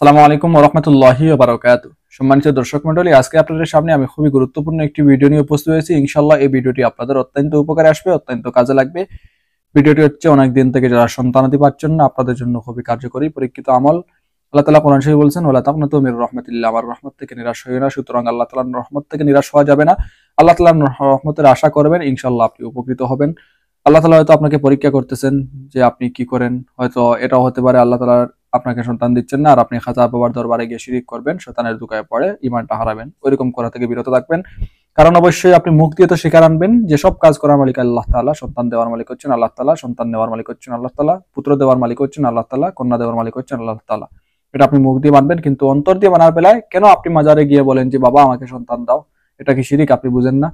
আসসালামু আলাইকুম ওয়া রাহমাতুল্লাহি ওয়া বারাকাতুহু। সম্মানিত দর্শক মণ্ডলী, আজকে আপনাদের সামনে আমি খুবই গুরুত্বপূর্ণ একটি ভিডিও নিয়ে উপস্থিত হয়েছি। ইনশাআল্লাহ এই ভিডিওটি আপনাদের অত্যন্ত উপকারে আসবে, অত্যন্ত কাজে লাগবে। ভিডিওটি হচ্ছে অনেক দিন থেকে যারা সন্তানাদি পাচ্ছেন না, আপনাদের জন্য খুবই কার্যকরী পরীক্ষিত আমল। আল্লাহ তাআলা কোরআন শরীফে বলছেন, ওয়ালা তাকনাতু মির রাহমাতিল্লাহ, আমার রহমত থেকে নিরাশ হইও না। সুতরাং আল্লাহ তাআলার রহমত থেকে নিরাশ হওয়া যাবে না। আল্লাহ তাআলার রহমতের আশা করবেন, ইনশাআল্লাহ আপনি উপকৃত হবেন। আল্লাহ তাআলা হয়তো আপনাকে পরীক্ষা করতেছেন যে আপনি কি করেন। হয়তো এটাও হতে পারে আল্লাহ তাআলা আপনাকে সন্তান দিচ্ছেন না, আর আপনি খাজা বাবার দরবারে গিয়ে শিরিক করবেন, শয়তানের ধোঁকায় পড়ে ঈমানটা হারাবেন। ওইরকম করা থেকে বিরত থাকবেন। কারণ অবশ্যই আপনি মুখ দিয়ে তো স্বীকার আনবেন যে সব কাজ করার মালিক আল্লাহ তাআলা, সন্তান দেওয়ার মালিক হচ্ছেন আল্লাহ তাআলা, সন্তান নেওয়ার মালিক হচ্ছেন আল্লাহ তাআলা, পুত্র দেওয়ার মালিক হচ্ছেন আল্লাহ তাআলা, কন্যা দেওয়ার মালিক হচ্ছেন আল্লাহ তাআলা। এটা আপনি মুখ দিয়ে মানবেন, কিন্তু অন্তর দিয়ে মানার বেলায় কেন আপনি মাজারে গিয়ে বলেন যে বাবা আমাকে সন্তান দাও? এটা কি শিরিক? আপনি বুঝেন না?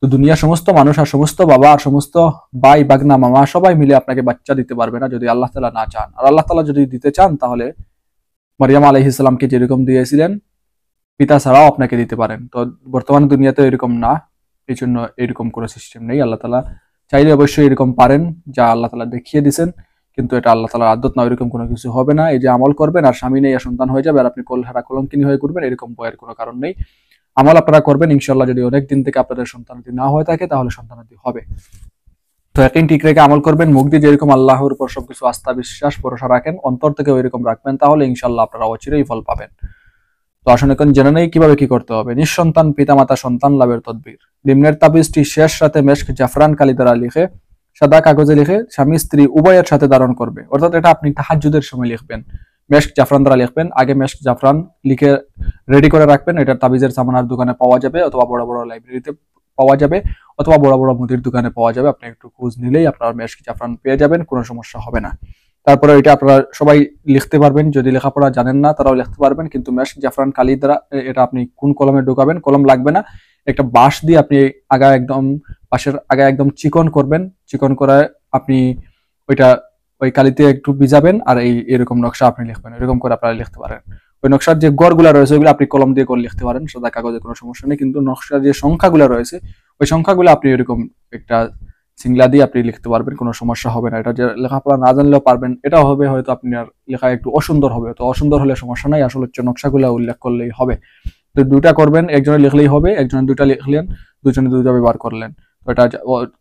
তো দুনিয়ার সমস্ত মানুষ আর সমস্ত বাবা আর সমস্ত ভাই বাগনা মামা সবাই মিলে আপনাকে বাচ্চা দিতে পারবে না যদি আল্লাহ তাআলা না চান। আর আল্লাহ তাআলা যদি দিতে চান তাহলে মারিয়াম আলাইহিস সালামকে যেরকম দিয়েছিলেন পিতা ছাড়াও আপনাকে দিতে পারেন। তো বর্তমান দুনিয়াতে এরকম না, এই জন্য এরকম কোনো সিস্টেম নেই। আল্লাহ তাআলা চাইলে অবশ্যই এরকম পারেন, যা আল্লাহ তাআলা দেখিয়ে দিয়েছেন, কিন্তু এটা আল্লাহ তাআলার আদত না, এরকম কোনো কিছু হবে না। এই যে আমল করবেন আর স্বামী নেই আর সন্তান হয়ে যাবে আর আপনি কোলহারা কলঙ্কিনী হয়ে ঘুরবেন, এরকম ভয়ের কোনো কারণ নেই। আমল আপনারা করবেন ইনশাআল্লাহ। যদি অনেক দিন থেকে আপনাদের সন্তানাদি না হয়ে থাকে তাহলে সন্তানাদি হবে। তো একদিন ঠিক রেখে আমল করবেন, মুখ দিয়ে যেরকম আল্লাহর উপর সবকিছু আস্থা বিশ্বাস ভরসা রাখেন, অন্তর থেকে ওইরকম রাখবেন, তাহলে ইনশাআল্লাহ আপনারা অচিরেই ফল পাবেন। তো আসলে এখন জেনে নেই কিভাবে কি করতে হবে। নিঃসন্তান পিতামাতা সন্তান লাভের তদবির। নিম্নের তাবিজটি শেষ রাতে মেশক জাফরান কালি দ্বারা লিখে সাদা কাগজে লিখে স্বামী স্ত্রী উভয়ের সাথে ধারণ করবে। অর্থাৎ এটা আপনি তাহাজ্জুদের সময় লিখবেন, মেশক জাফরান দ্বারা লিখবেন। আগে মেশক জাফরান লিখে রেডি করে রাখবেন। এটা তাবিজের সামানার দোকানে পাওয়া যাবে, অথবা বড় বড় লাইব্রেরিতে পাওয়া যাবে, অথবা বড় বড় মুদির দোকানে পাওয়া যাবে। আপনি একটু খোঁজ নিলেই আপনার মেশক জাফরান পেয়ে যাবেন, কোনো সমস্যা হবে না। তারপরে এটা আপনারা সবাই লিখতে পারবেন, যদি লেখাপড়া জানেন না তারাও লিখতে পারবেন। কিন্তু মেশক জাফরান কালি দ্বারা এটা আপনি কোন কলমে ঢোকাবেন? কলম লাগবে না, একটা বাঁশ দিয়ে আপনি আগা একদম বাঁশের আগা একদম চিকন করবেন। চিকন করে আপনি ওইটা ওই কালিতে একটু ভিজাবেন, আর এরকম নকশা আপনি লিখবেন। এরকম করে আপনারা লিখতে পারেন। ওই নকশার যে গড়গুলা রয়েছে ওইগুলো আপনি কলম দিয়ে করে লিখতে পারেন, সাদা কাগজে কোনো সমস্যা নেই। কিন্তু নকশার যে সংখ্যাগুলো রয়েছে ওই সংখ্যাগুলো আপনি এরকম একটা সিংলা দিয়ে আপনি লিখতে পারবেন, কোনো সমস্যা হবে না। এটা যে লেখাপড়া না জানলেও পারবেন, এটা হবে হয়তো আপনার লেখা একটু অসুন্দর হবে, তো অসুন্দর হলে সমস্যা নাই, আসলে হচ্ছে নকশাগুলো উল্লেখ করলেই হবে। তো দুটা করবেন, একজনে লিখলেই হবে, একজনে দুটা লিখলেন, দুজনে দুটা ব্যবহার করলেন। তো এটা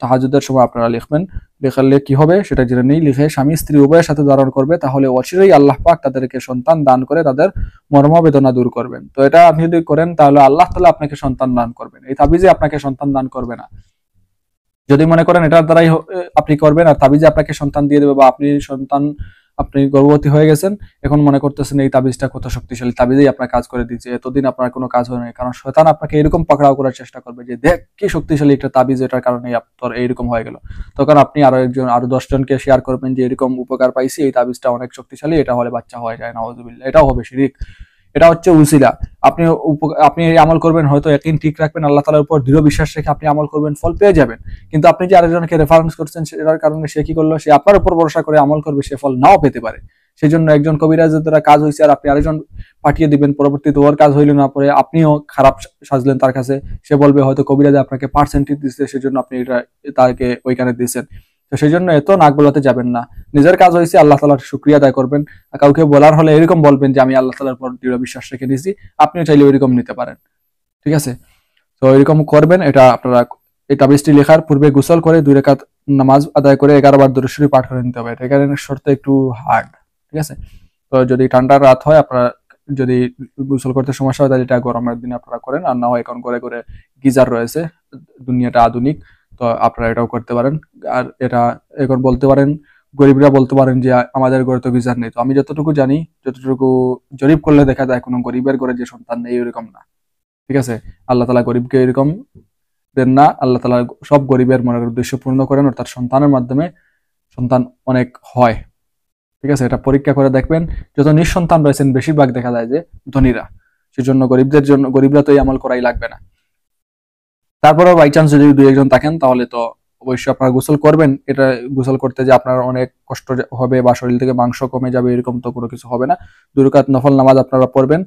তাহাজ্জুদের সময় আপনারা লিখবেন। লেখালে কি হবে সেটা জেনে নেই। লিখে স্বামী স্ত্রী উভয়ের সাথে ধারণ করবে, তাহলে অচিরেই আল্লাহ পাক তাদেরকে সন্তান দান করে তাদের মর্মবেদনা দূর করবেন। তো এটা আপনি যদি করেন তাহলে আল্লাহ তাআলা আপনাকে সন্তান দান করবেন। এই তাবিজে আপনাকে সন্তান দান করবে না। যদি মনে করেন এটার দ্বারাই আপনি করবেন আর তাবিজে আপনাকে সন্তান দিয়ে দেবে, বা আপনি গর্ভবতী হয়ে গেছেন, এখন মনে করতেছেন এই তাবিজটা কত শক্তিশালী, তাবিজেই আপনার কাজ করে দিচ্ছে, এতদিন আপনার কোনো কাজ হয় না। কারণ শয়তান আপনাকে এরকম পাকড়াও করার চেষ্টা করবে যে দেখ কি শক্তিশালী একটা তাবিজ, এটার কারণে তোর এইরকম হয়ে গেল। তখন আপনি আরো 10 জনকে শেয়ার করবেন যে এরকম উপকার পাইছি, এই তাবিজটা অনেক শক্তিশালী, এটা হলে বাচ্চা হয়ে যায়, নাউযুবিল্লাহ। এটাও হবে শিরক, এটা হচ্ছে উসিলা। আপনি আপনি এই আমল করবেন, হয়তো একদিন ঠিক রাখবেন, আল্লাহ তাআলার উপর দৃঢ় বিশ্বাস রেখে আপনি আমল করবেন, ফল পেয়ে যাবেন। কিন্তু আপনি যে আরেকজনকে রেফারেন্স করছেন সেটার কারণে সে কি করলো, সে আপনার উপর ভরসা করে আমল করবে, সে ফল নাও পেতে পারে। সেই জন্য একজন কবিরাজের দ্বারা কাজ হয়েছে আর আপনি আরেকজন পাঠিয়ে দিবেন, পরবর্তীতে ওর কাজ হইল না, পরে আপনিও খারাপ সাজলেন তার কাছে, সে বলবে হয়তো কবিরাজে আপনাকে পার্সেন্টেজ দিচ্ছে, সেজন্য আপনি এটা তাকে ওইখানে দিয়েছেন। তো সেই জন্য এত নাক গলাতে যাবেন না। নিজের কাজ হয়েছে, আল্লাহ তাআলার শুকরিয়া আদায় করবেন। কাউকে বলার হলে এরকম বলবেন যে আমি আল্লাহ তাআলার উপর দৃঢ় বিশ্বাস রেখে দিয়েছি, আপনিও চাইলে ওইরকম নিতে পারেন। ঠিক আছে? তো এরকম করবেন। এটা আপনারা এই তাবিজটি লেখার পূর্বে গোসল করে 2 রাকাত নামাজ আদায় করে 11 বার দরুদ শরীফ পাঠ করে নিতে হবে। এটা এখানে শর্ত একটু হার্ড। ঠিক আছে? তো যদি ঠান্ডার রাত হয়, আপনারা যদি গোসল করতে সমস্যা হয় তাহলে এটা গরমের দিনে আপনারা করেন, আর না হয় এখন করে করে গিজার রয়েছে, দুনিয়াটা আধুনিক, তো আপনারা এটাও করতে পারেন। আর এটা এখন বলতে পারেন, গরিবরা বলতে পারেন যে আমাদের ঘরে তো গিজার নেই। তো আমি যতটুকু জানি, যতটুকু জরিপ করলে দেখা যায় কোনো গরিবের ঘরে যে সন্তান নেই এরকম না। ঠিক আছে? আল্লাহ তাআলা গরিবকে এরকম দেন না। আল্লাহ তাআলা সব গরিবের মনের উদ্দেশ্য পূর্ণ করেন, অর্থাৎ সন্তানের মাধ্যমে সন্তান অনেক হয়। ঠিক আছে? এটা পরীক্ষা করে দেখবেন। যত নিঃসন্তান রয়েছেন বেশিরভাগ দেখা যায় যে ধনীরা। সেজন্য গরিবরা তো এই আমল করাই লাগবে না। তারপরেও বাই চান্স যদি 2-1 জন থাকেন তাহলে তো অবশ্যই আপনারা গোসল করবেন। এটা গোসল করতে যে আপনার অনেক কষ্ট হবে বা শরীর থেকে মাংস কমে যাবে এরকম তো কোনো কিছু হবে না। 2 রাকাত নফল নামাজ আপনারা পড়বেন।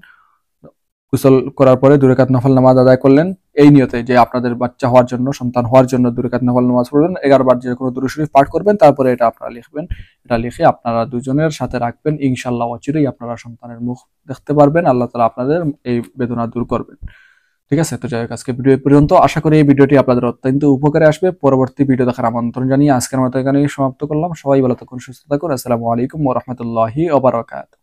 গোসল করার পরে 2 রাকাত নফল নামাজ আদায় করলেন এই নিয়তে যে আপনাদের বাচ্চা হওয়ার জন্য, সন্তান হওয়ার জন্য 2 রাকাত নফল নামাজ পড়বেন, 11 বার যে কোনো দুরূদ শরীফ পাঠ করবেন, তারপরে এটা আপনারা লিখবেন। এটা লিখে আপনারা দুজনের সাথে রাখবেন। ইনশাআল্লাহ অচিরেই আপনারা সন্তানের মুখ দেখতে পারবেন। আল্লাহ তাআলা আপনাদের এই বেদনা দূর করবেন। ঠিক আছে? তো যাই হোক, আজকে ভিডিও এই পর্যন্ত। আশা করি এই ভিডিওটি আপনাদের অত্যন্ত উপকারে আসবে। পরবর্তী ভিডিও দেখার আমন্ত্রণ জানিয়ে আজকের মতো এখানেই সমাপ্ত করলাম। সবাই ভালো থাকুন, সুস্থ থাকুন। আসসালামু আলাইকুম ওয়া রাহমাতুল্লাহি ওয়া বারাকাতুহু।